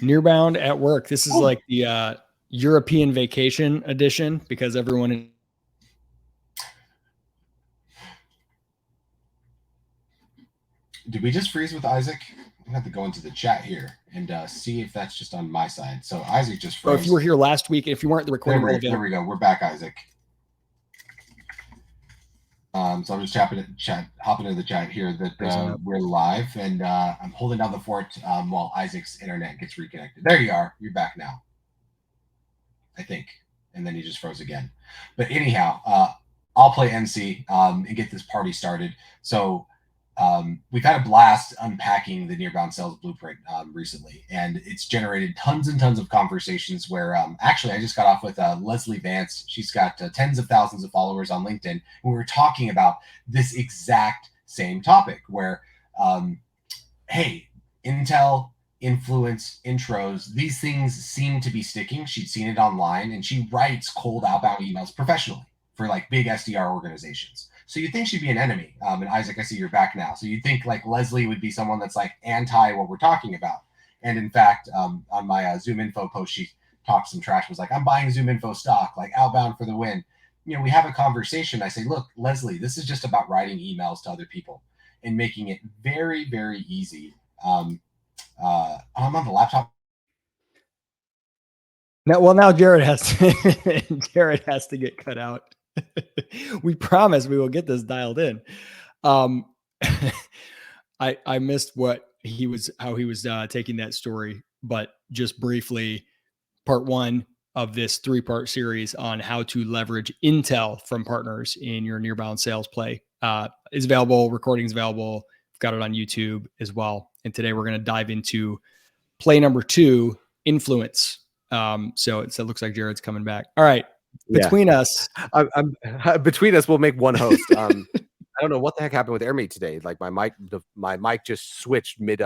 Nearbound at Work. This is Ooh. like the European vacation edition because everyone. Did we just freeze with Isaac? I have to go into the chat here and see if that's just on my side. So Isaac just So froze. if you were here last week, if you weren't, the recording will there we go. We're back, Isaac. So I'm just hopping into the chat here that we're live, and I'm holding down the fort while Isaac's internet gets reconnected. There you are. You're back now, I think. And then he just froze again. But anyhow, I'll play MC and get this party started. So we've had a blast unpacking the Nearbound Sales Blueprint recently, and it's generated tons and tons of conversations where actually I just got off with Leslie Vance. She's got tens of thousands of followers on LinkedIn, and we were talking about this exact same topic where, hey, Intel, influence, intros, these things seem to be sticking. She'd seen it online, and she writes cold outbound emails professionally for like big SDR organizations. So you'd think she'd be an enemy. And Isaac, I see you're back now. So you'd think like Leslie would be someone that's like anti what we're talking about. And in fact, on my Zoom Info post, she talked some trash, was like, I'm buying Zoom Info stock, like outbound for the win. You know, we have a conversation. I say, look, Leslie, this is just about writing emails to other people and making it very, very easy. I'm on the laptop. Now Jared has to get cut out. We promise we will get this dialed in. I missed how he was taking that story, but just briefly, part one of this 3-part series on how to leverage intel from partners in your nearbound sales play is available. Recording's available. We've got it on YouTube as well. And today we're going to dive into play number 2, influence. So it looks like Jared's coming back. All right. Between us, between us, we'll make one host. I don't know what the heck happened with AirMate today. Like my mic just switched mid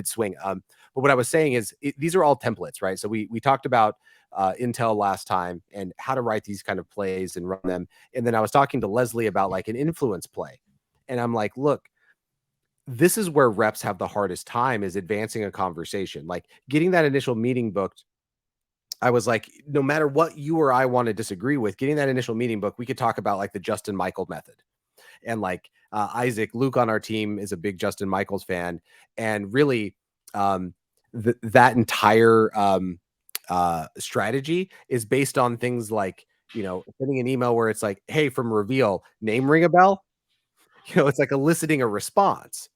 swing. But what I was saying is these are all templates, right? So we talked about Intel last time and how to write these kind of plays and run them. And then I was talking to Leslie about like an influence play. And I'm like, look, this is where reps have the hardest time, is advancing a conversation, like getting that initial meeting booked. I was like, no matter what you or I want to disagree with, getting that initial meeting book, we could talk about like the Justin Michael method. And like Luke on our team is a big Justin Michaels fan. And really that entire strategy is based on things like, you know, sending an email where it's like, hey, from Reveal, name ring a bell. You know, it's like eliciting a response.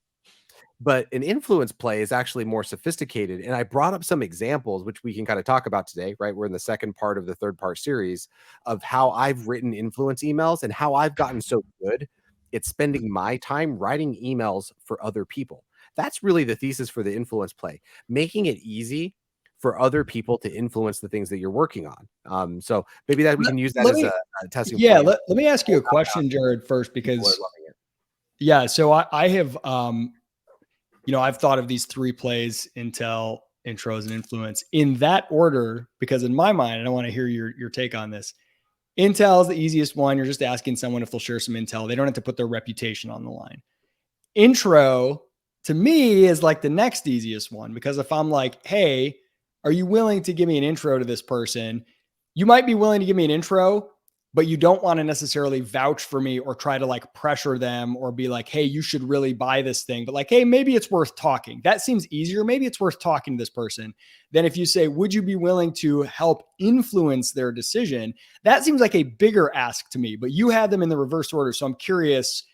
But an influence play is actually more sophisticated. And I brought up some examples, which we can kind of talk about today, right? We're in the second part of the 3-part series of how I've written influence emails and how I've gotten so good at spending my time writing emails for other people. That's really the thesis for the influence play, making it easy for other people to influence the things that you're working on. So maybe that we can use that as a testing. Yeah. Let me ask you a question, Jared, first, because so I have, I've thought of these 3 plays: Intel, intros, and influence in that order, because in my mind, and I want to hear your take on this. Intel is the easiest one. You're just asking someone if they'll share some intel. They don't have to put their reputation on the line. Intro to me is like the next easiest one, because if I'm like, hey, are you willing to give me an intro to this person? You might be willing to give me an intro, but you don't want to necessarily vouch for me or try to like pressure them or be like, hey, you should really buy this thing. But like, hey, maybe it's worth talking. That seems easier. Maybe it's worth talking to this person than if you say, would you be willing to help influence their decision? That seems like a bigger ask to me, but you had them in the reverse order. So I'm curious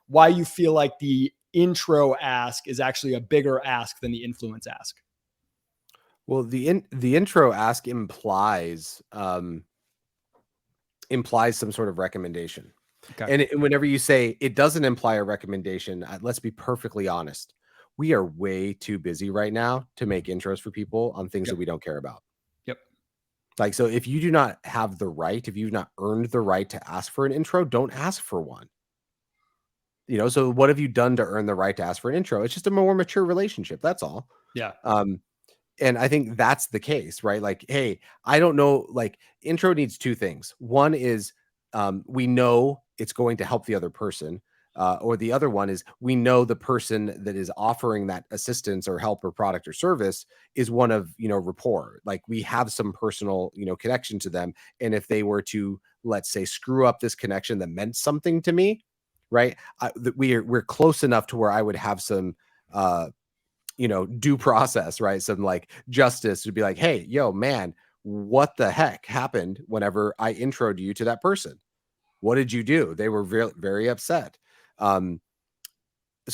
why you feel like the intro ask is actually a bigger ask than the influence ask. Well, the intro ask implies some sort of recommendation. Okay. And whenever you say it doesn't imply a recommendation, let's be perfectly honest. We are way too busy right now to make intros for people on things that we don't care about. Yep. Like, so if you do not have the right, if you've not earned the right to ask for an intro, don't ask for one. You know, so what have you done to earn the right to ask for an intro? It's just a more mature relationship. That's all. Yeah. And I think that's the case, right? Like, hey, I don't know, like intro needs 2 things. One is we know it's going to help the other person. Or the other one is we know the person that is offering that assistance or help or product or service is one of, rapport. Like we have some personal, connection to them. And if they were to, let's say, screw up this connection that meant something to me, right? We're close enough to where I would have some, due process, right? Some like justice to be like, hey, yo, man, what the heck happened whenever I introed you to that person? What did you do? They were very, very upset. So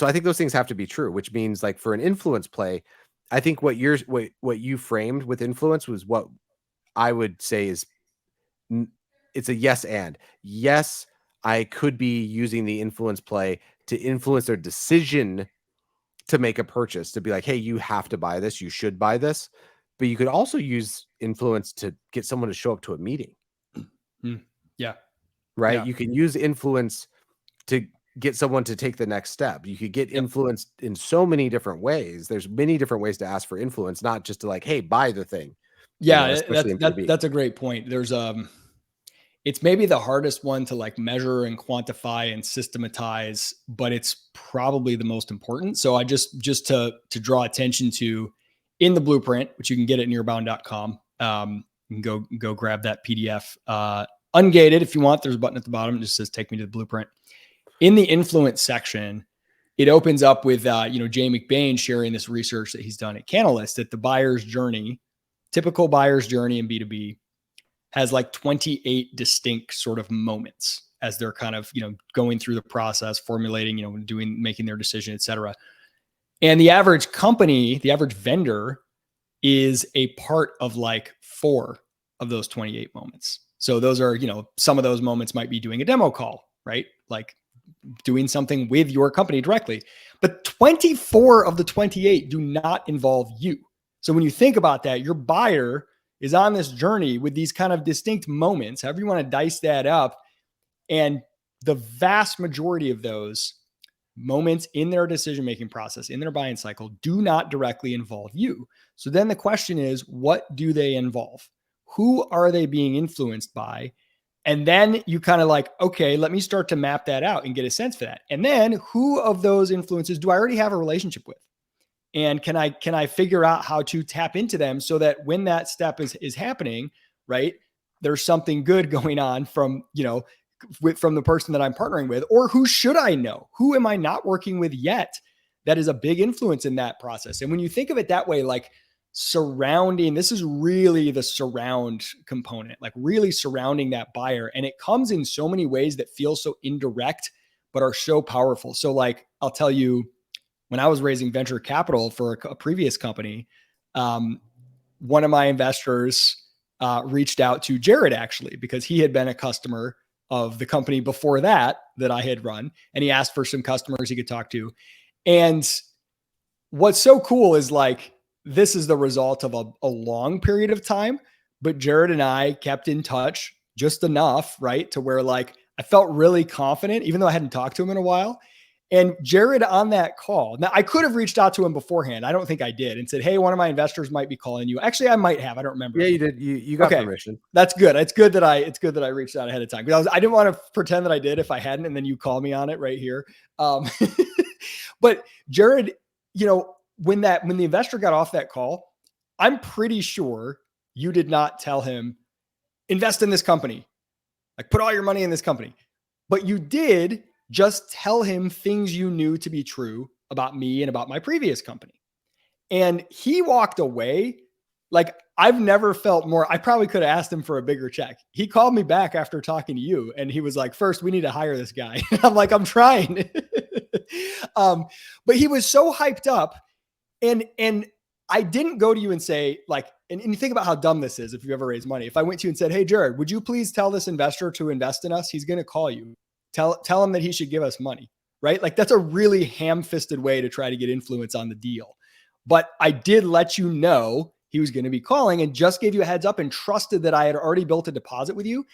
I think those things have to be true, which means like for an influence play, I think what you framed with influence was what I would say is it's a yes and. Yes, I could be using the influence play to influence their decision to make a purchase, to be like, hey, you have to buy this, you should buy this. But you could also use influence to get someone to show up to a meeting. Yeah. Right. Yeah. You can use influence to get someone to take the next step. You could get influence in so many different ways. There's many different ways to ask for influence, not just to like, hey, buy the thing. Yeah, that's a great point. There's it's maybe the hardest one to like measure and quantify and systematize, but it's probably the most important. So I just to draw attention to in the blueprint, which you can get at nearbound.com. You can go grab that PDF ungated if you want. There's a button at the bottom. It just says take me to the blueprint. In the influence section, it opens up with Jay McBain sharing this research that he's done at Canalys, that the buyer's journey, typical buyer's journey in B2B, has like 28 distinct sort of moments as they're kind of, going through the process, formulating, making their decision, et cetera. And the average company, the average vendor is a part of like 4 of those 28 moments. So those are, some of those moments might be doing a demo call, right? Like doing something with your company directly, but 24 of the 28 do not involve you. So when you think about that, your buyer is on this journey with these kind of distinct moments, however you want to dice that up. And the vast majority of those moments in their decision-making process, in their buying cycle, do not directly involve you. So then the question is, what do they involve? Who are they being influenced by? And then you kind of like, okay, let me start to map that out and get a sense for that. And then who of those influences do I already have a relationship with? And can I figure out how to tap into them so that when that step is happening, right, there's something good going on from, from the person that I'm partnering with? Or who should I know? Who am I not working with yet that is a big influence in that process? And when you think of it that way, like surrounding, this is really the surround component, like really surrounding that buyer. And it comes in so many ways that feel so indirect, but are so powerful. So like, I'll tell you, when I was raising venture capital for a previous company, one of my investors reached out to Jared actually, because he had been a customer of the company before that I had run. And he asked for some customers he could talk to. And what's so cool is like, this is the result of a long period of time, but Jared and I kept in touch just enough, right? To where like, I felt really confident, even though I hadn't talked to him in a while. And Jared on that call, now I could have reached out to him beforehand. I don't think I did, and said, hey, one of my investors might be calling you. Actually, I might have, I don't remember. Yeah, you did. You got permission. That's good. It's good that I reached out ahead of time, because I didn't want to pretend that I did if I hadn't, and then you call me on it right here. But Jared, when the investor got off that call, I'm pretty sure you did not tell him, invest in this company, like put all your money in this company, but you did just tell him things you knew to be true about me and about my previous company. And he walked away. Like, I've never felt more, I probably could have asked him for a bigger check. He called me back after talking to you, and he was like, first, we need to hire this guy. I'm like, I'm trying. But he was so hyped up. And I didn't go to you and say like, and you think about how dumb this is if you ever raise money. If I went to you and said, hey, Jared, would you please tell this investor to invest in us? He's going to call you. Tell him that he should give us money, right? Like, that's a really ham-fisted way to try to get influence on the deal. But I did let you know he was going to be calling, and just gave you a heads up and trusted that I had already built a deposit with you.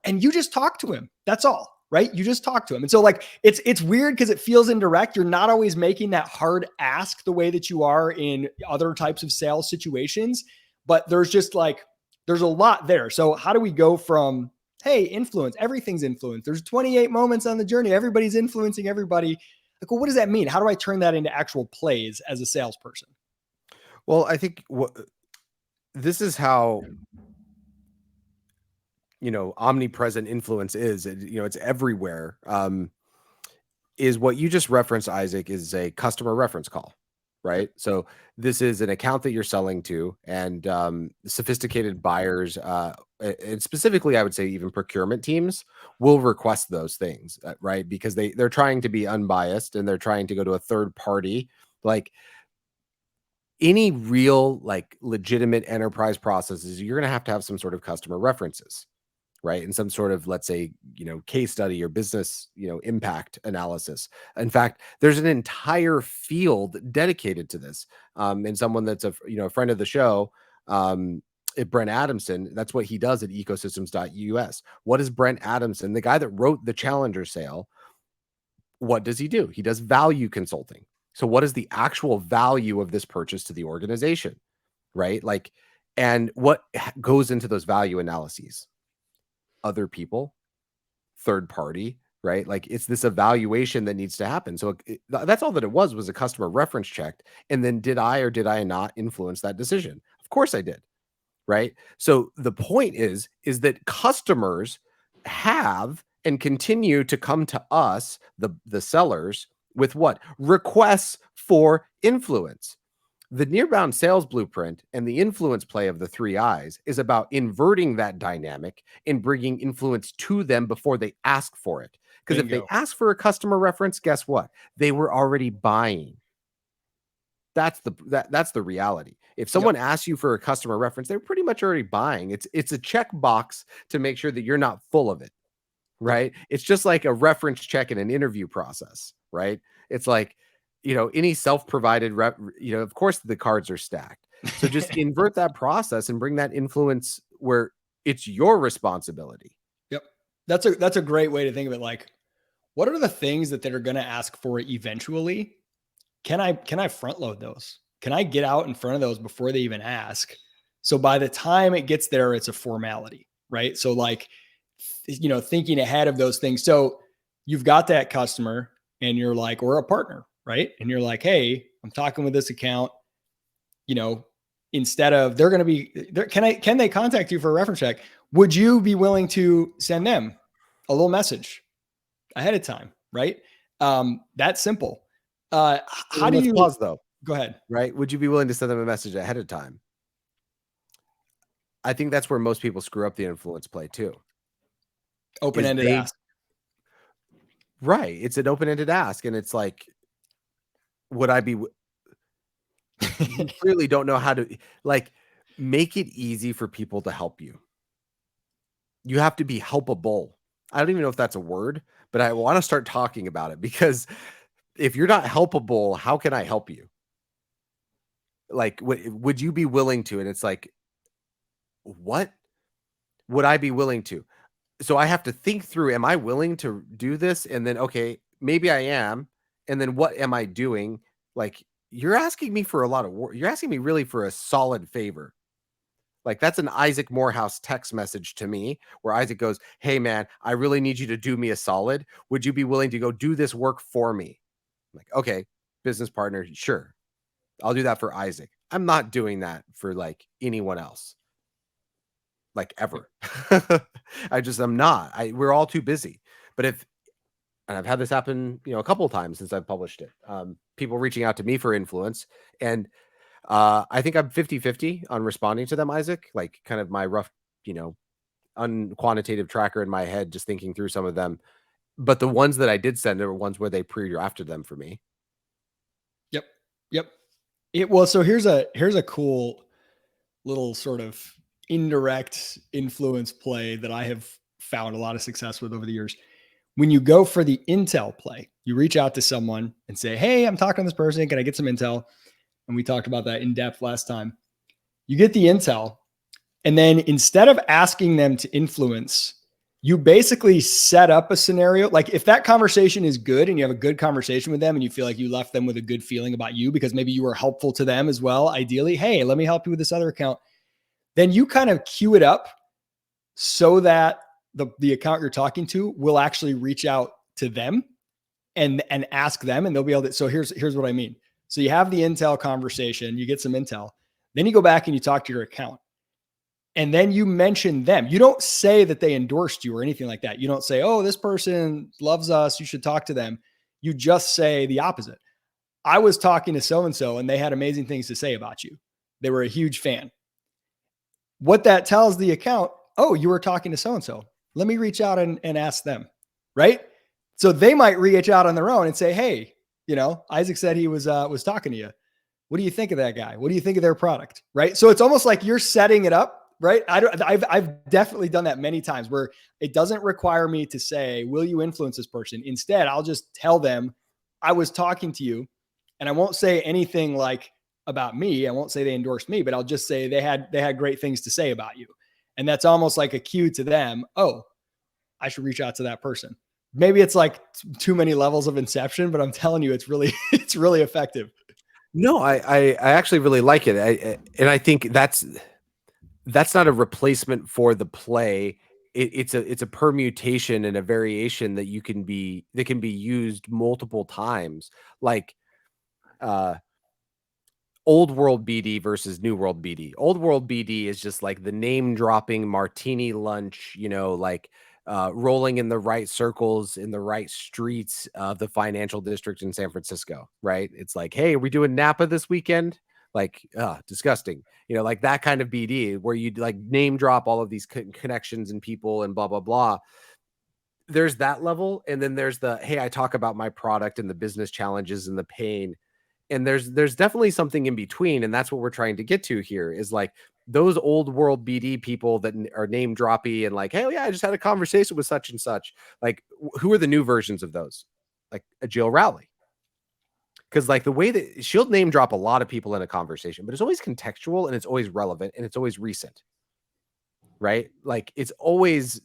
And you just talked to him. That's all, right? You just talked to him. And so like, it's weird because it feels indirect. You're not always making that hard ask the way that you are in other types of sales situations, but there's just like, there's a lot there. So how do we go from Hey, influence, everything's influence. There's 28 moments on the journey. Everybody's influencing everybody. Like, well, what does that mean? How do I turn that into actual plays as a salesperson? Well, I think this is how, omnipresent influence is. It's everywhere. Is what you just referenced, Isaac, is a customer reference call, right? So this is an account that you're selling to, and sophisticated buyers, and specifically, I would say even procurement teams will request those things, right? Because they're trying to be unbiased and they're trying to go to a third party. Like any real, like legitimate enterprise processes, you're going to have some sort of customer references, right? And some sort of, let's say, case study or business, impact analysis. In fact, there's an entire field dedicated to this. And someone that's a friend of the show, Brent Adamson, that's what he does at ecosystems.us. What is Brent Adamson, the guy that wrote the Challenger sale? What does he do? He does value consulting. So what is the actual value of this purchase to the organization, right? Like, and what goes into those value analyses? Other people, third party, right? Like it's this evaluation that needs to happen. So that's all that it was a customer reference check. And then did I or did I not influence that decision? Of course I did, right? So the point is that customers have and continue to come to us, the sellers, with what? Requests for influence. The Nearbound Sales Blueprint and the influence play of the 3 I's is about inverting that dynamic and bringing influence to them before they ask for it. Because if they ask for a customer reference, guess what? They were already buying. That's the reality. If someone asks you for a customer reference, they're pretty much already buying. It's a checkbox to make sure that you're not full of it, right? It's just like a reference check in an interview process, right? It's like, any self-provided of course the cards are stacked. So just invert that process and bring that influence where it's your responsibility. Yep. That's a great way to think of it. Like, what are the things that they're going to ask for eventually? Can I front load those? Can I get out in front of those before they even ask? So by the time it gets there, it's a formality, right? So like, thinking ahead of those things. So you've got that customer and you're like, or a partner, right? And you're like, hey, I'm talking with this account, instead of they're going to be there. Can they contact you for a reference check? Would you be willing to send them a little message ahead of time? Right. That's simple. How do you pause though? Go ahead. Right. Would you be willing to send them a message ahead of time? I think that's where most people screw up the influence play too. Open-ended ask. Right. It's an open-ended ask. And it's like, would I be, you clearly don't know how to make it easy for people to help you. You have to be helpable. I don't even know if that's a word, but I want to start talking about it, because if you're not helpable, how can I help you? Like, would you be willing to? And it's like, what would I be willing to? So I have to think through, am I willing to do this? And then, okay, maybe I am. And then what am I doing? Like, you're asking me for a lot of work. You're asking me really for a solid favor. Like, that's an Isaac Morehouse text message to me where Isaac goes, hey man, I really need you to do me a solid. Would you be willing to go do this work for me? I'm like, okay, business partner. Sure. I'll do that for Isaac. I'm not doing that for like anyone else. Like ever. I'm not. We're all too busy. But and I've had this happen, a couple of times since I've published it. People reaching out to me for influence. And I think I'm 50-50 on responding to them, Isaac. Like kind of my rough, unquantitative tracker in my head, just thinking through some of them. But the ones that I did send are ones where they pre-drafted them for me. Yep. So here's a cool little sort of indirect influence play that I have found a lot of success with over the years. When you go for the intel play, you reach out to someone and say, hey, I'm talking to this person. Can I get some intel? And we talked about that in depth last time. You get the intel, and then instead of asking them to influence, you basically set up a scenario. Like if that conversation is good and you have a good conversation with them and you feel like you left them with a good feeling about you because maybe you were helpful to them as well, ideally, hey, let me help you with this other account. Then you kind of queue it up so that the account you're talking to will actually reach out to them and ask them, and they'll be able to. So here's what I mean. So you have the intel conversation, you get some intel, then you go back and you talk to your account. And then you mention them. You don't say that they endorsed you or anything like that. You don't say, oh, this person loves us, you should talk to them. You just say the opposite. I was talking to so-and-so and they had amazing things to say about you. They were a huge fan. What that tells the account, oh, you were talking to so-and-so. Let me reach out and ask them, right? So they might reach out on their own and say, hey, Isaac said he was talking to you. What do you think of that guy? What do you think of their product? Right? So it's almost like you're setting it up. Right. I've definitely done that many times where it doesn't require me to say, will you influence this person? Instead, I'll just tell them I was talking to you, and I won't say anything like about me. I won't say they endorsed me, but I'll just say they had great things to say about you. And that's almost like a cue to them. Oh, I should reach out to that person. Maybe it's like too many levels of inception, but I'm telling you, it's really effective. No, I actually really like it. And I think that's not a replacement for the play. It's a permutation and a variation that can be used multiple times. Like old world BD versus new world BD. Old world BD is just like the name dropping martini lunch, rolling in the right circles in the right streets of the financial district in San Francisco, right? It's like, hey, are we doing Napa this weekend? Like, disgusting, like that kind of BD where you like name drop all of these connections and people and blah, blah, blah. There's that level. And then there's the, hey, I talk about my product and the business challenges and the pain. And there's definitely something in between. And that's what we're trying to get to here is like those old world BD people that are name droppy and like, hey, yeah, I just had a conversation with such and such. Like, who are the new versions of those? Like a Jill Rowley. Because like the way that she'll name drop a lot of people in a conversation, but it's always contextual and it's always relevant and it's always recent, right? Like it's always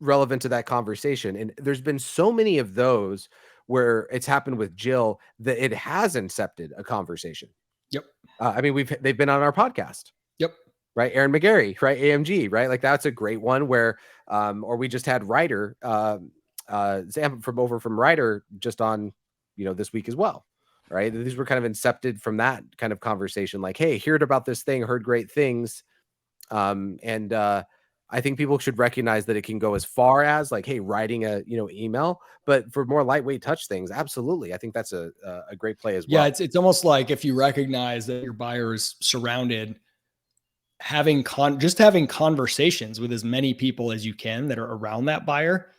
relevant to that conversation. And there's been so many of those where it's happened with Jill that it has incepted a conversation. Yep. I mean, they've been on our podcast. Yep. Right. Aaron McGarry, right. AMG, right. Like that's a great one where, or we just had Ryder, Sam from Ryder just on, this week as well. Right. These were kind of incepted from that kind of conversation. Like, hey, heard about this thing, heard great things. I think people should recognize that it can go as far as like, hey, writing a, email, but for more lightweight touch things. Absolutely. I think that's a great play as well. Yeah. It's almost like if you recognize that your buyer is surrounded, having conversations with as many people as you can that are around that buyer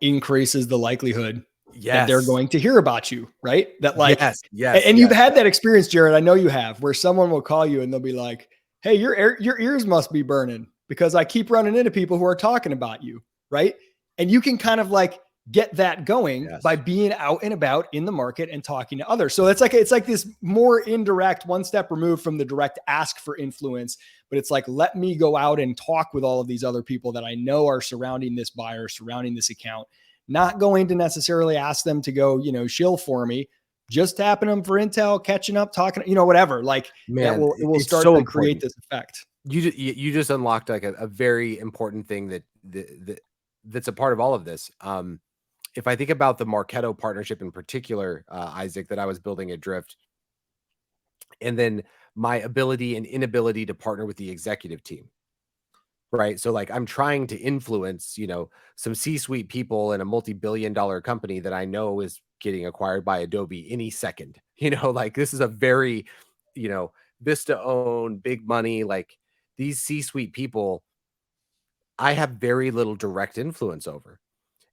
increases the likelihood that they're going to hear about you, right? That like, you've had that experience, Jared. I know you have, where someone will call you and they'll be like, hey, your ears must be burning because I keep running into people who are talking about you, right? And you can kind of like get that going by being out and about in the market and talking to others. So it's like this more indirect, one step removed from the direct ask for influence, but it's like, let me go out and talk with all of these other people that I know are surrounding this buyer, surrounding this account, not going to necessarily ask them to go, shill for me, just tapping them for intel, catching up, talking, whatever. Like, man, it will start to create this effect. You just unlocked like a very important thing that's a part of all of this. If I think about the Marketo partnership in particular, Isaac, that I was building at Drift, and then my ability and inability to partner with the executive team, right? So like I'm trying to influence, some C-suite people in a multi-billion-dollar company that I know is getting acquired by Adobe any second, like this is a very, Vista owned, big money, like these C-suite people, I have very little direct influence over.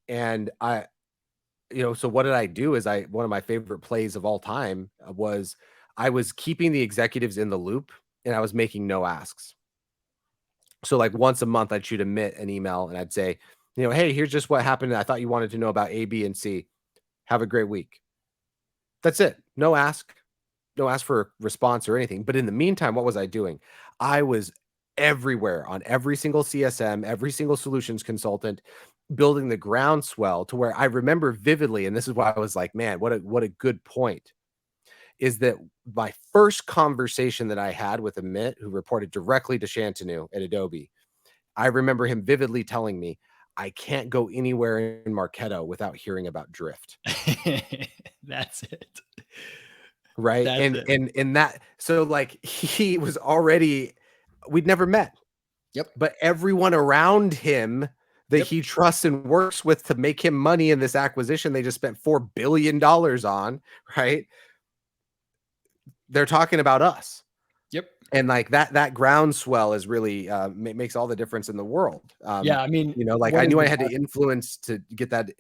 And so what did I do is one of my favorite plays of all time was I was keeping the executives in the loop and I was making no asks. So like once a month I'd shoot an email and I'd say, hey, here's just what happened. I thought you wanted to know about A, B, and C. Have a great week. That's it. No ask for a response or anything. But in the meantime, what was I doing? I was everywhere on every single CSM, every single solutions consultant, building the groundswell to where I remember vividly, and this is why I was like, man, what a good point, is that my first conversation that I had with Amit, who reported directly to Shantanu at Adobe, I remember him vividly telling me, I can't go anywhere in Marketo without hearing about Drift. That's it. Right. That's and that, so like he was already, we'd never met. Yep. But everyone around him that he trusts and works with to make him money in this acquisition they just spent $4 billion on, right? They're talking about us. Yep. And like that groundswell is really makes all the difference in the world. Yeah, I mean, you know, like I knew I had to influence to get that.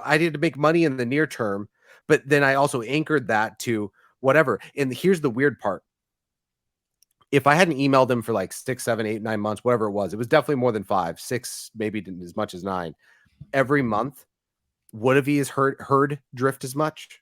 I needed to make money in the near term, but then I also anchored that to whatever. And here's the weird part: if I hadn't emailed them for like 6, 7, 8, 9 months, whatever it was definitely more than 5, 6, maybe as much as 9 every month. Would have he heard Drift as much?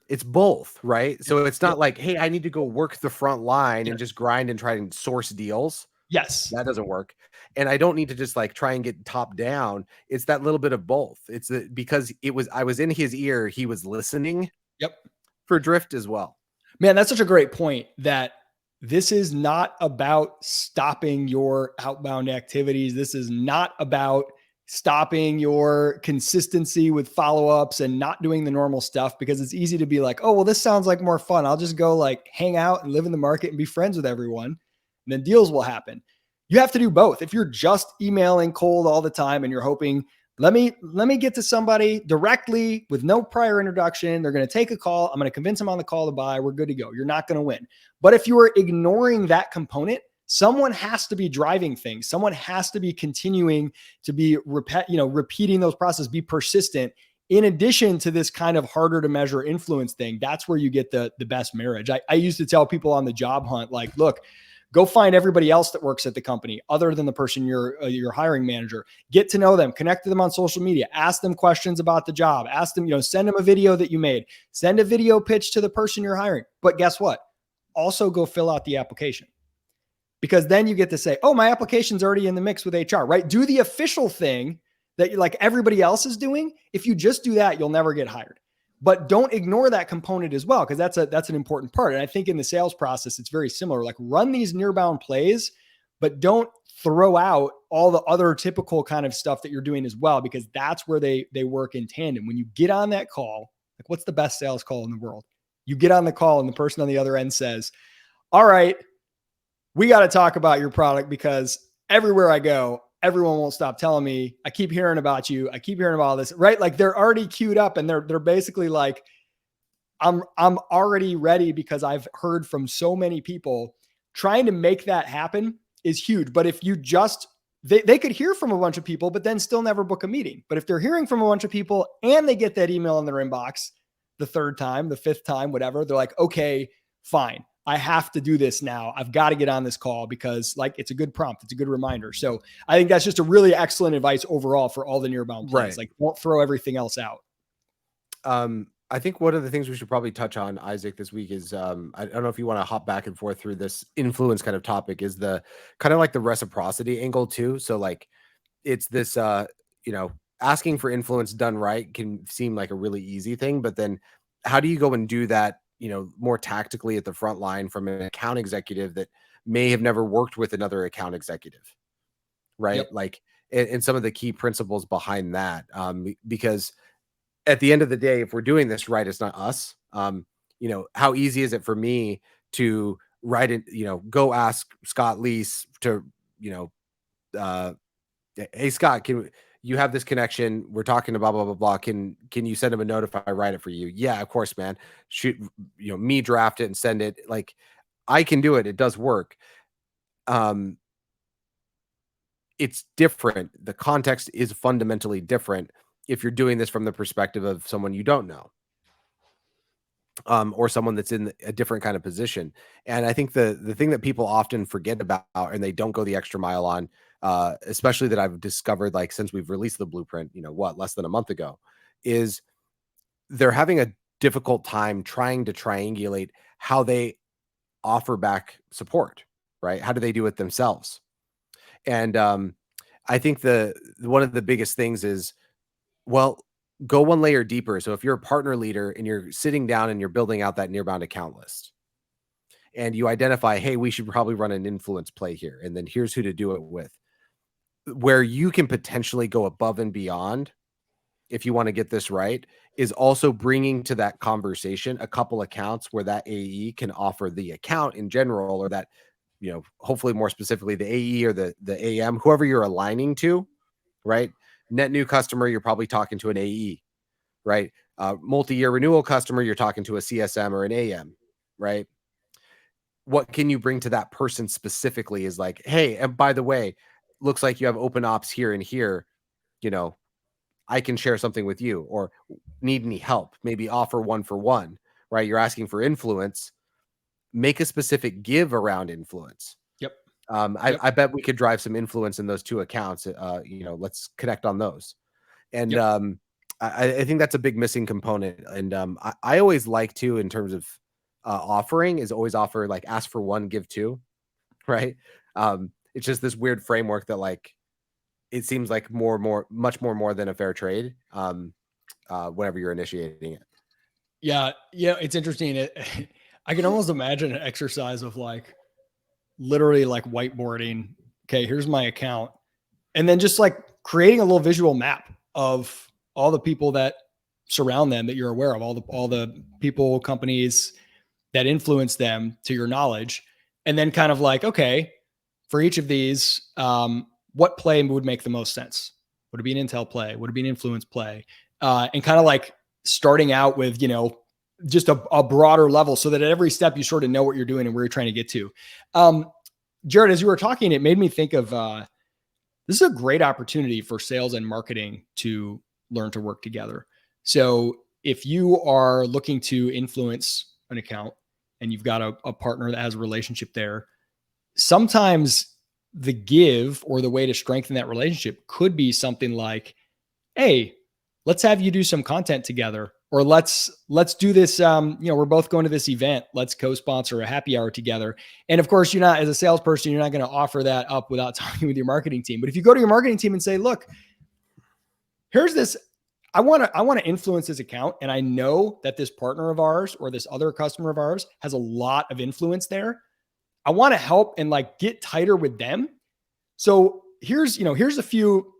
It's both, right? So it's not like, hey, I need to go work the front line and just grind and try and source deals. Yes. That doesn't work. And I don't need to just like try and get top down. It's that little bit of both. It's because I was in his ear. He was listening. Yep. For Drift as well. Man, that's such a great point, that this is not about stopping your outbound activities. This is not about stopping your consistency with follow-ups and not doing the normal stuff, because it's easy to be like, oh, well, this sounds like more fun. I'll just go like hang out and live in the market and be friends with everyone, and then deals will happen. You have to do both. If you're just emailing cold all the time and you're hoping, let me get to somebody directly with no prior introduction, they're going to take a call, I'm going to convince them on the call to buy, we're good to go, you're not going to win. But if you are ignoring that component, someone has to be driving things. Someone has to be continuing to be repeating those processes, be persistent. In addition to this kind of harder to measure influence thing, that's where you get the best marriage. I used to tell people on the job hunt, like, look, go find everybody else that works at the company other than the person your hiring manager. Get to know them, connect to them on social media, ask them questions about the job, ask them, send them a video that you made, send a video pitch to the person you're hiring. But guess what? Also go fill out the application. Because then you get to say, oh, my application's already in the mix with HR, right? Do the official thing that like everybody else is doing. If you just do that, you'll never get hired. But don't ignore that component as well, because that's an important part. And I think in the sales process, it's very similar. Like, run these nearbound plays, but don't throw out all the other typical kind of stuff that you're doing as well, because that's where they work in tandem. When you get on that call, like, what's the best sales call in the world? You get on the call and the person on the other end says, all right, we got to talk about your product, because everywhere I go, everyone won't stop telling me, I keep hearing about you. I keep hearing about all this, right? Like, they're already queued up and they're basically like, I'm already ready because I've heard from so many people. Trying to make that happen is huge. But if you just, they could hear from a bunch of people, but then still never book a meeting. But if they're hearing from a bunch of people and they get that email in their inbox the 3rd time, the 5th time, whatever, they're like, okay, fine. I have to do this now. I've got to get on this call, because like, it's a good prompt. It's a good reminder. So I think that's just a really excellent advice overall for all the nearbound plays. Right. Like, don't throw everything else out. I think one of the things we should probably touch on, Isaac, this week is, I don't know if you want to hop back and forth through this influence kind of topic, is the kind of like the reciprocity angle too. So like, it's this, asking for influence done right can seem like a really easy thing, but then how do you go and do that, more tactically at the front line from an account executive that may have never worked with another account executive, right? Yep. Like, and some of the key principles behind that, because at the end of the day, if we're doing this right, it's not us. How easy is it for me to write it, go ask Scott Leese to, hey, Scott, can you have this connection? We're talking to blah, blah, blah, blah. Can you send him a note if I write it for you? Yeah, of course, man. Shoot, me draft it and send it. Like, I can do it. It does work. It's different. The context is fundamentally different if you're doing this from the perspective of someone you don't know, or someone that's in a different kind of position. And I think the thing that people often forget about, and they don't go the extra mile on, especially that I've discovered, like, since we've released the blueprint, less than a month ago, is they're having a difficult time trying to triangulate how they offer back support, right? How do they do it themselves? And I think one of the biggest things is, well, go one layer deeper. So if you're a partner leader and you're sitting down and you're building out that nearbound account list, and you identify, hey, we should probably run an influence play here, and then here's who to do it with. where you can potentially go above and beyond if you want to get this right, is also bringing to that conversation a couple accounts where that AE can offer the account in general, or that, hopefully more specifically the AE or the AM, whoever you're aligning to, right? Net new customer, you're probably talking to an AE, right? Multi-year renewal customer, you're talking to a CSM or an AM, right? What can you bring to that person specifically is like, hey, and by the way, looks like you have open ops here and here, I can share something with you, or need any help, maybe offer 1-for-1, right? You're asking for influence, make a specific give around influence. Yep. I bet we could drive some influence in those two accounts. Let's connect on those. And I think that's a big missing component. And I always like to, in terms of offering, is always offer like ask for one, give two, right? It's just this weird framework that like, it seems like much more than a fair trade whenever you're initiating it. Yeah. It's interesting. I can almost imagine an exercise of like literally like whiteboarding. Okay, here's my account. And then just like creating a little visual map of all the people that surround them that you're aware of, all the people, companies that influence them to your knowledge. And then kind of like, okay, for each of these, what play would make the most sense? Would it be an intel play? Would it be an influence play? And kind of like starting out with, just a broader level so that at every step you sort of know what you're doing and where you're trying to get to. Jared, as you were talking, it made me think of this is a great opportunity for sales and marketing to learn to work together. So if you are looking to influence an account and you've got a partner that has a relationship there, sometimes the give or the way to strengthen that relationship could be something like, hey, let's have you do some content together, or let's do this. We're both going to this event. Let's co-sponsor a happy hour together. And of course, as a salesperson, you're not going to offer that up without talking with your marketing team. But if you go to your marketing team and say, look, here's this, I want to influence this account. And I know that this partner of ours or this other customer of ours has a lot of influence there. I want to help and like get tighter with them. So here's a few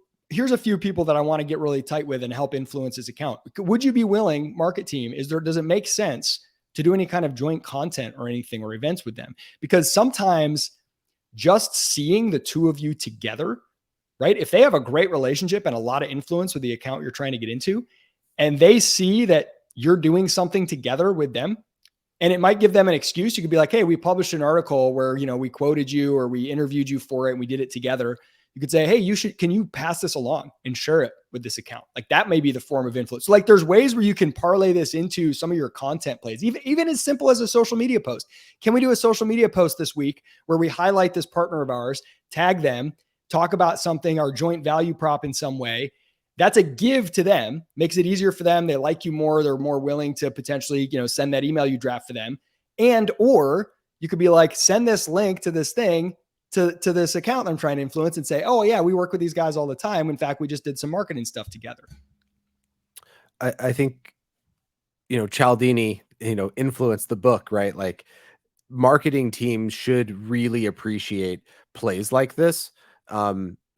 people that I want to get really tight with and help influence this account. Would you be willing, market team, does it make sense to do any kind of joint content or anything or events with them? Because sometimes just seeing the two of you together, right? If they have a great relationship and a lot of influence with the account you're trying to get into, and they see that you're doing something together with them, and it might give them an excuse. You could be like, hey, we published an article where, we quoted you or we interviewed you for it and we did it together. You could say, hey, can you pass this along and share it with this account? Like that may be the form of influence. So like there's ways where you can parlay this into some of your content plays, even as simple as a social media post. Can we do a social media post this week where we highlight this partner of ours, tag them, talk about something, our joint value prop in some way? That's a give to them, makes it easier for them. They like you more. They're more willing to potentially, send that email you draft for them. Or you could be like, send this link to this thing to this account I'm trying to influence and say, oh yeah, we work with these guys all the time. In fact, we just did some marketing stuff together. I think, Cialdini, influenced the book, right? Like marketing teams should really appreciate plays like this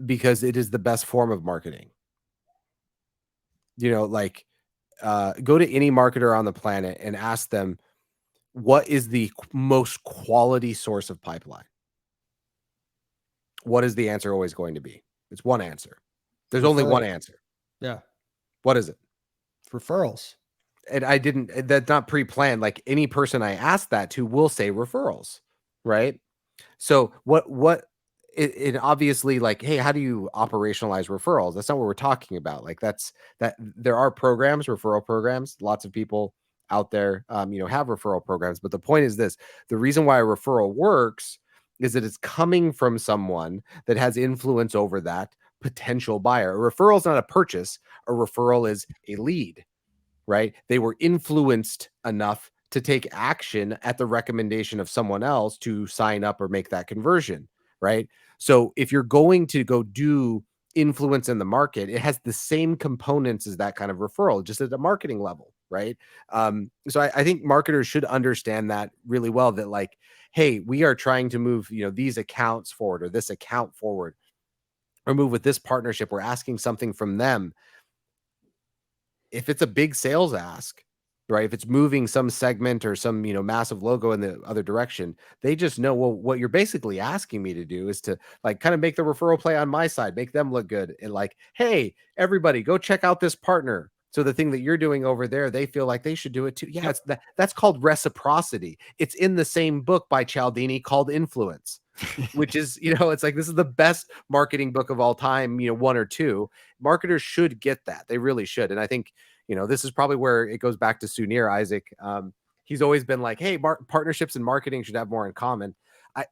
because it is the best form of marketing. Go to any marketer on the planet and ask them, what is the most quality source of pipeline? What is the answer always going to be? It's one answer. There's only one answer. Yeah. What is it? Referrals. And that's not pre-planned. Like any person I ask that to will say referrals, right? So it obviously like, hey, how do you operationalize referrals? That's not what we're talking about. Like that there are programs, referral programs. Lots of people out there, have referral programs. But the point is this: the reason why a referral works is that it's coming from someone that has influence over that potential buyer. A referral is not a purchase. A referral is a lead, right? They were influenced enough to take action at the recommendation of someone else to sign up or make that conversion, right? So if you're going to go do influence in the market, it has the same components as that kind of referral, just at the marketing level, right? So I think marketers should understand that really well, that like, hey, we are trying to move, these accounts forward or this account forward. or move with this partnership, we're asking something from them. If it's a big sales ask, right? If it's moving some segment or some, massive logo in the other direction, they just know, well, what you're basically asking me to do is to like kind of make the referral play on my side, make them look good. And like, hey, everybody go check out this partner. So the thing that you're doing over there, they feel like they should do it too. Yeah, Yep. That's called reciprocity. It's in the same book by Cialdini called Influence, which is, it's like, this is the best marketing book of all time, 1 or 2. Marketers should get that. They really should. And I think, this is probably where it goes back to Sunir, Isaac. He's always been like, hey, partnerships and marketing should have more in common.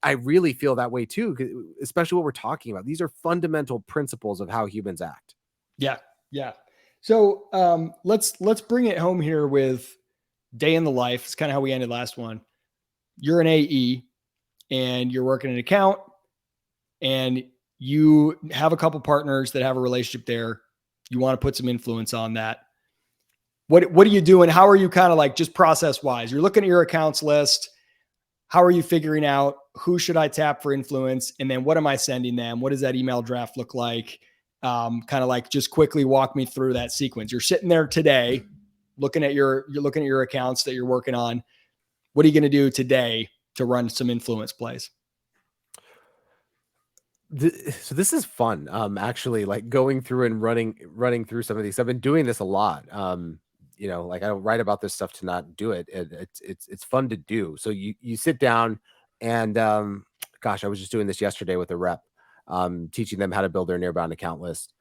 I really feel that way too, especially what we're talking about. These are fundamental principles of how humans act. Yeah. Yeah. So let's bring it home here with day in the life. It's kind of how we ended last one. You're an AE and you're working an account and you have a couple partners that have a relationship there. You want to put some influence on that. What are you doing? How are you kind of like just process wise? You're looking at your accounts list. How are you figuring out who should I tap for influence? And then what am I sending them? What does that email draft look like? Kind of like just quickly walk me through that sequence. You're sitting there today, looking at your accounts that you're working on. What are you going to do today to run some influence plays? So this is fun. Actually, like going through and running through some of these. I've been doing this a lot. Like I don't write about this stuff to not do it. It's fun to do. So you sit down and gosh, I was just doing this yesterday with a rep, teaching them how to build their nearbound account list.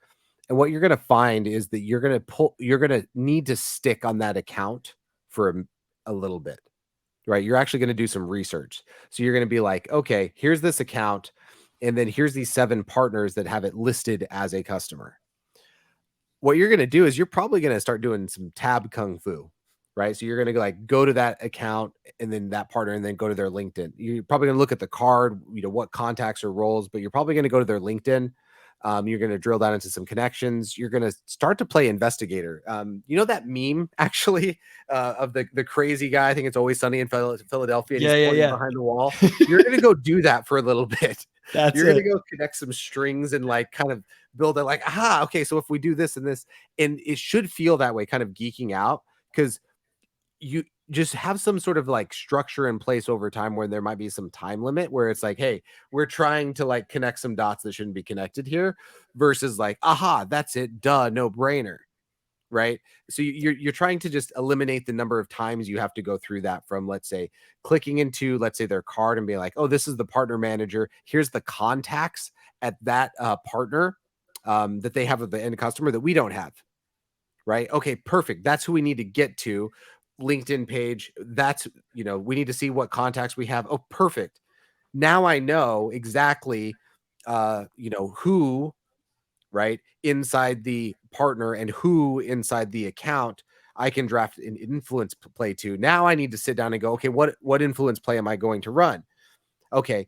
And what you're going to find is that you're going to need to stick on that account for a little bit, right? You're actually going to do some research. So you're going to be like, okay, here's this account. And then here's these 7 partners that have it listed as a customer. What you're going to do is you're probably going to start doing some tab kung fu, right? So you're going to like go to that account and then that partner and then go to their LinkedIn. You're probably going to look at the card, what contacts or roles, but you're probably going to go to their LinkedIn. You're going to drill down into some connections. You're going to start to play investigator. That meme actually of the crazy guy. I think it's Always Sunny in Philadelphia. And he's pointing behind the wall. You're going to go do that for a little bit. You're going to go connect some strings and like kind of build it like, okay, so if we do this and this, and it should feel that way, kind of geeking out, because you just have some sort of like structure in place over time where there might be some time limit where it's like, hey, we're trying to like connect some dots that shouldn't be connected here versus like, that's it. Duh, no brainer. Right. So you're trying to just eliminate the number of times you have to go through that from, let's say, clicking into, let's say, their card and being like, oh, this is the partner manager. Here's the contacts at that partner that they have with the end customer that we don't have. Right. Okay, perfect. That's who we need to get to. LinkedIn page. That's, we need to see what contacts we have. Oh, perfect. Now I know exactly, who, right, inside the partner and who inside the account I can draft an influence play to. Now I need to sit down and go, okay, what influence play am I going to run? Okay,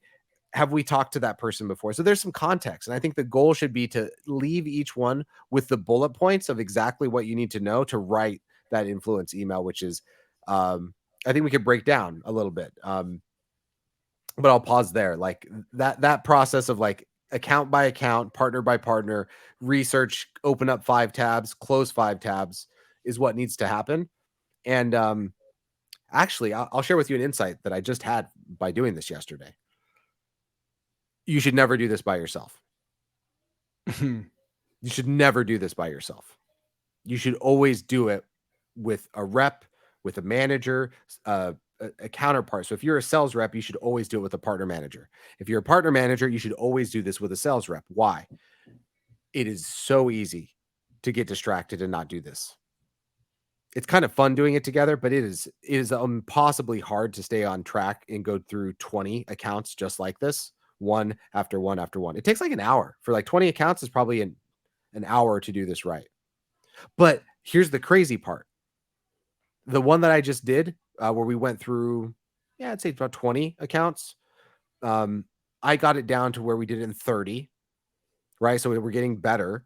have we talked to that person before? So there's some context. And I think the goal should be to leave each one with the bullet points of exactly what you need to know to write that influence email, which is, I think we could break down a little bit. But I'll pause there. Like that process of like account by account, partner by partner, research, open up 5 tabs, close 5 tabs is what needs to happen. And actually, I'll share with you an insight that I just had by doing this yesterday. You should never do this by yourself. You should never do this by yourself. You should always do it with a rep, with a manager, a counterpart. So if you're a sales rep, you should always do it with a partner manager. If you're a partner manager, you should always do this with a sales rep. Why? It is so easy to get distracted and not do this. It's kind of fun doing it together, but it is impossibly hard to stay on track and go through 20 accounts just like this, one after one after one. It takes like an hour. For like 20 accounts is probably an hour to do this right. But here's the crazy part. The one that I just did, where we went through, I'd say about 20 accounts. I got it down to where we did it in 30, right? So we're getting better.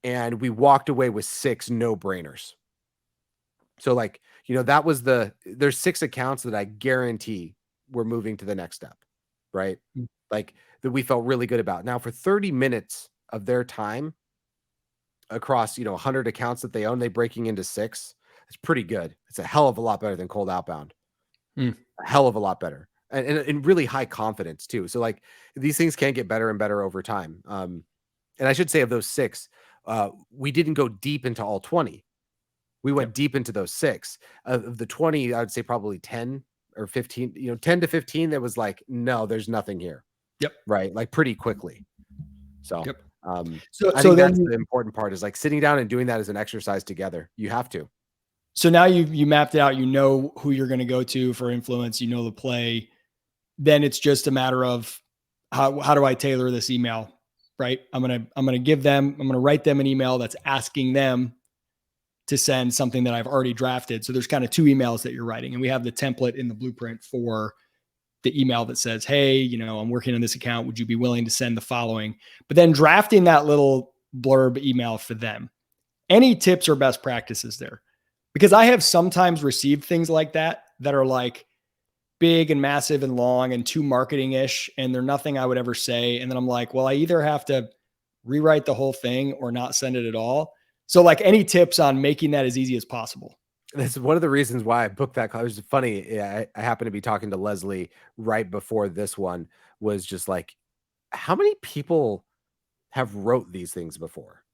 And we walked away with 6 no-brainers. So like, that was there's 6 accounts that I guarantee we're moving to the next step, right? Like that we felt really good about. Now for 30 minutes of their time across, 100 accounts that they own, they breaking into 6. It's pretty good. It's a hell of a lot better than cold outbound. A hell of a lot better. And really high confidence too. So like these things can get better and better over time. And I should say of those 6, we didn't go deep into all 20. We went deep into those 6. Of the 20, I would say probably 10 or 15, 10 to 15 that was like, no, there's nothing here. Yep. Right. Like pretty quickly. So, so I think then that's the important part, is like sitting down and doing that as an exercise together. You have to. So now you mapped it out, you know who you're going to go to for influence, you know the play. Then it's just a matter of how do I tailor this email, right? I'm going to write them an email that's asking them to send something that I've already drafted. So there's kind of 2 emails that you're writing, and we have the template in the blueprint for the email that says, hey, I'm working on this account. Would you be willing to send the following? But then drafting that little blurb email for them. Any tips or best practices there? Because I have sometimes received things like that are like big and massive and long and too marketing-ish, and they're nothing I would ever say. And then I'm like, well, I either have to rewrite the whole thing or not send it at all. So like, any tips on making that as easy as possible? That's one of the reasons why I booked that call. It was funny. I happened to be talking to Leslie right before this one, was just like, how many people have wrote these things before?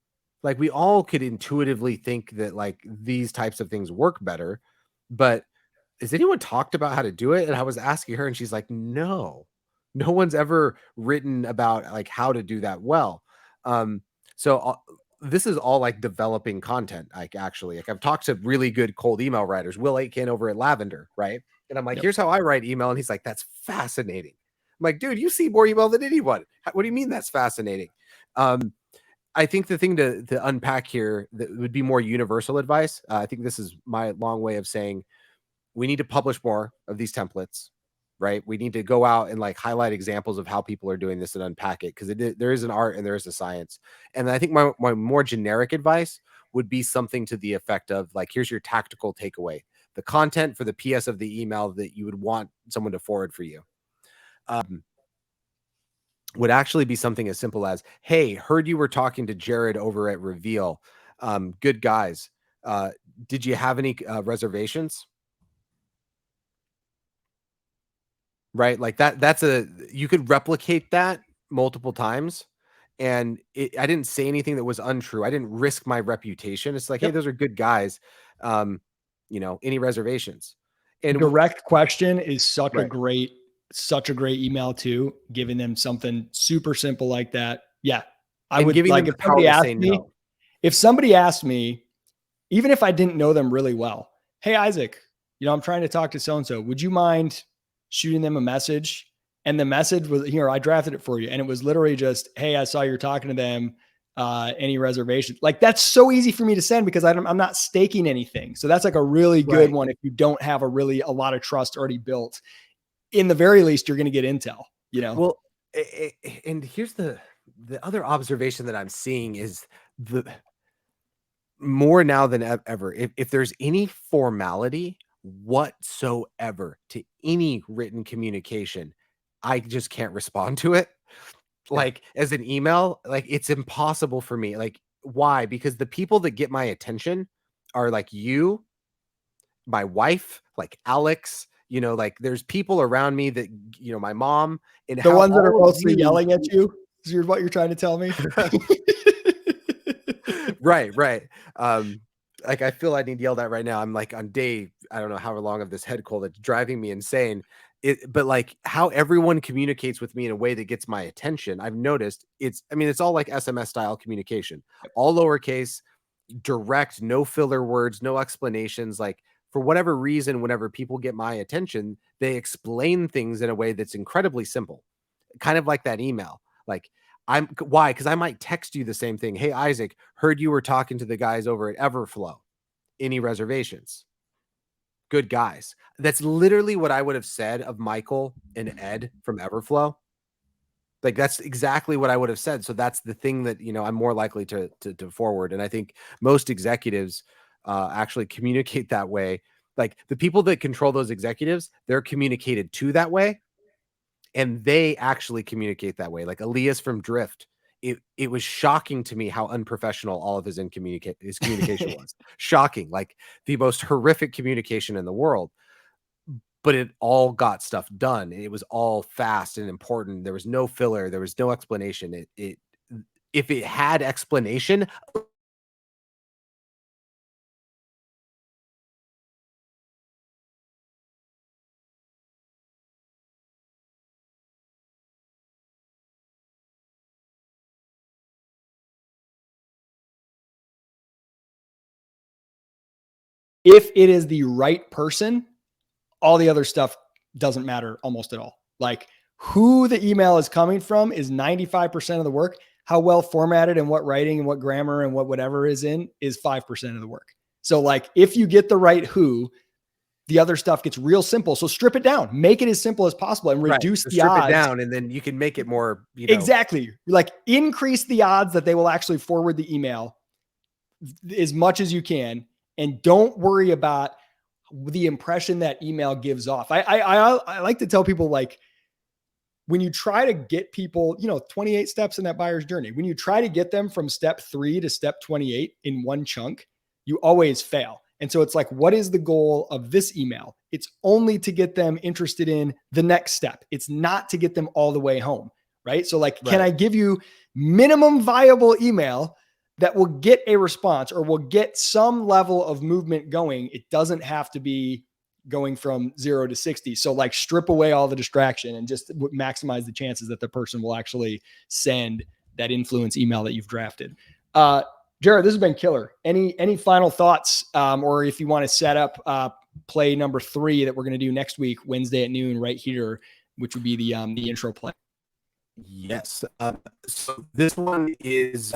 Like, we all could intuitively think that like these types of things work better, but has anyone talked about how to do it? And I was asking her, and she's like, no one's ever written about like how to do that well. So this is all like developing content. Like, actually, like I've talked to really good cold email writers, Will Aitken over at Lavender. Right. And I'm like, here's how I write email. And he's like, that's fascinating. I'm like, dude, you see more email than anyone. What do you mean that's fascinating? I think the thing to unpack here that would be more universal advice. I think this is my long way of saying we need to publish more of these templates, right? We need to go out and like highlight examples of how people are doing this and unpack it, because there is an art and there is a science. And I think my more generic advice would be something to the effect of like, here's your tactical takeaway, the content for the PS of the email that you would want someone to forward for you. Would actually be something as simple as, hey, heard you were talking to Jared over at Reveal. Good guys. Did you have any reservations? Right? Like you could replicate that multiple times. And I didn't say anything that was untrue. I didn't risk my reputation. It's like, hey, those are good guys. Any reservations? And direct question is such a great email too, giving them something super simple like that. Yeah. I would like, if somebody asked me, even if I didn't know them really well, hey, Isaac, I'm trying to talk to so-and-so. Would you mind shooting them a message? And the message was, here, I drafted it for you. And it was literally just, hey, I saw you're talking to them. Any reservations? Like, that's so easy for me to send because I'm not staking anything. So that's like a really good one. If you don't have a lot of trust already built, in the very least, you're going to get intel, Well, and here's the other observation that I'm seeing is the more now than ever, if there's any formality whatsoever to any written communication, I just can't respond to it. Like, as an email, like, it's impossible for me. Like, why? Because the people that get my attention are like you, my wife, like Alex, like there's people around me that, my mom, and the ones that are mostly yelling at you is what you're trying to tell me. Right. Like, I feel I need yelled at right now. I'm like on day, I don't know how long of this head cold that's driving me insane. But like how everyone communicates with me in a way that gets my attention, I've noticed it's all like SMS style communication, all lowercase, direct, no filler words, no explanations. Like, for whatever reason, whenever people get my attention, they explain things in a way that's incredibly simple, kind of like that email. Like, why? Because I might text you the same thing. Hey, Isaac, heard you were talking to the guys over at Everflow. Any reservations? Good guys. That's literally what I would have said of Michael and Ed from Everflow. Like, that's exactly what I would have said. So that's the thing that, I'm more likely to forward. And I think most executives actually communicate that way. Like, the people that control those executives, they're communicated to that way. And they actually communicate that way. Like Elias from Drift it was shocking to me how unprofessional all of his communication was. Shocking, like the most horrific communication in the world. But it all got stuff done. It was all fast and important. There was no filler. There was no explanation. If it had explanation, if it is the right person, all the other stuff doesn't matter almost at all. Like who the email is coming from is 95% of the work. How well formatted and what writing and what grammar and what whatever is in is 5% of the work. So like if you get the right who, the other stuff gets real simple. So strip it down, make it as simple as possible and reduce the odds. Strip it down and then you can make it more, Exactly. Like increase the odds that they will actually forward the email as much as you can. And don't worry about the impression that email gives off. I like to tell people, like, when you try to get people, 28 steps in that buyer's journey, when you try to get them from step 3 to step 28 in one chunk, you always fail. And so it's like, what is the goal of this email? It's only to get them interested in the next step. It's not to get them all the way home, right? So like, can I give you minimum viable email that will get a response or will get some level of movement going? It doesn't have to be going from 0 to 60. So like strip away all the distraction and just maximize the chances that the person will actually send that influence email that you've drafted. Jared, this has been killer. Any final thoughts? Or if you want to set up play number 3 that we're going to do next week, Wednesday at noon right here, which would be the intro play. Yes. So this one is,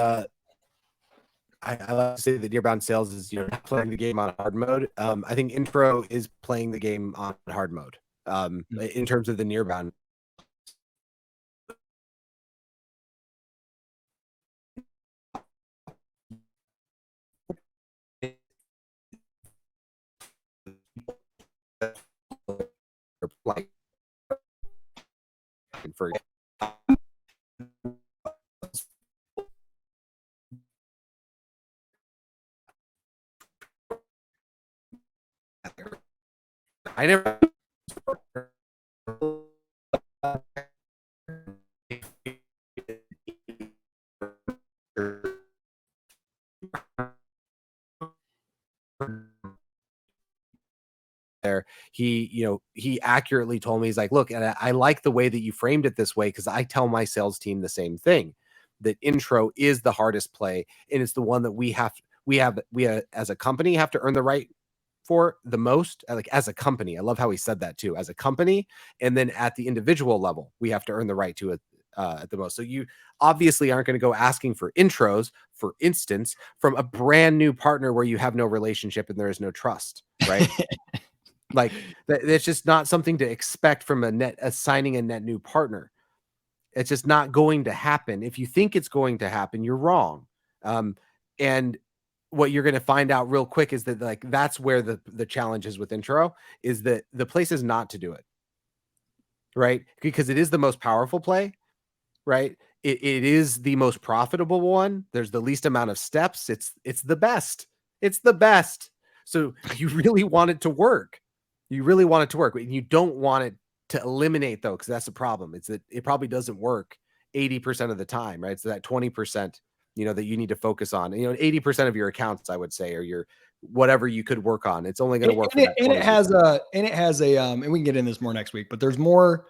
I like to say that Nearbound Sales is, not playing the game on hard mode. I think intro is playing the game on hard mode. In terms of the Nearbound. Like for I never there. He accurately told me, he's like, look, and I like the way that you framed it this way, because I tell my sales team the same thing, that intro is the hardest play, and it's the one that we as a company have to earn the right for the most. Like as a company, I love how he said that too, as a company, and then at the individual level, we have to earn the right to it at the most. So you obviously aren't going to go asking for intros, for instance, from a brand new partner where you have no relationship and there is no trust, right? Like that's just not something to expect from assigning a net new partner. It's just not going to happen. If you think it's going to happen, you're wrong. And what you're going to find out real quick is that like that's where the challenge is with intro, is that the place is not to do it, right? Because it is the most powerful play, right? It is the most profitable one. There's the least amount of steps. It's the best. It's the best. So you really want it to work. You really want it to work. And you don't want it to eliminate, though, because that's the problem. It's that it probably doesn't work 80% of the time, right? So that 20%, that you need to focus on. 80% of your accounts, I would say, or your whatever you could work on. It's only going to work. And it has a, and we can get into this more next week, but there's more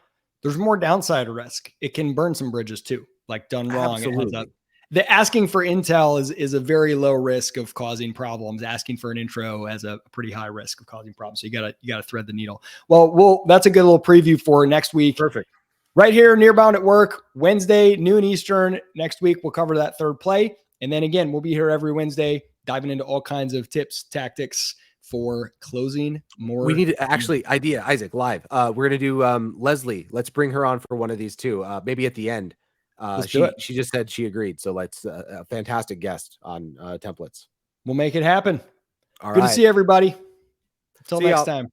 downside risk. It can burn some bridges too, like done wrong. Absolutely. The asking for intel is a very low risk of causing problems. Asking for an intro has a pretty high risk of causing problems. So you gotta thread the needle. Well, that's a good little preview for next week. Perfect. Right here, Nearbound at Work, Wednesday, noon Eastern. Next week, we'll cover that third play. And then again, we'll be here every Wednesday, diving into all kinds of tips, tactics for closing more. We need to actually idea, Isaac, live. We're going to do Leslie. Let's bring her on for one of these too. Maybe at the end. She just said she agreed. So let's a fantastic guest on templates. We'll make it happen. All Good right. to see everybody. Until next time.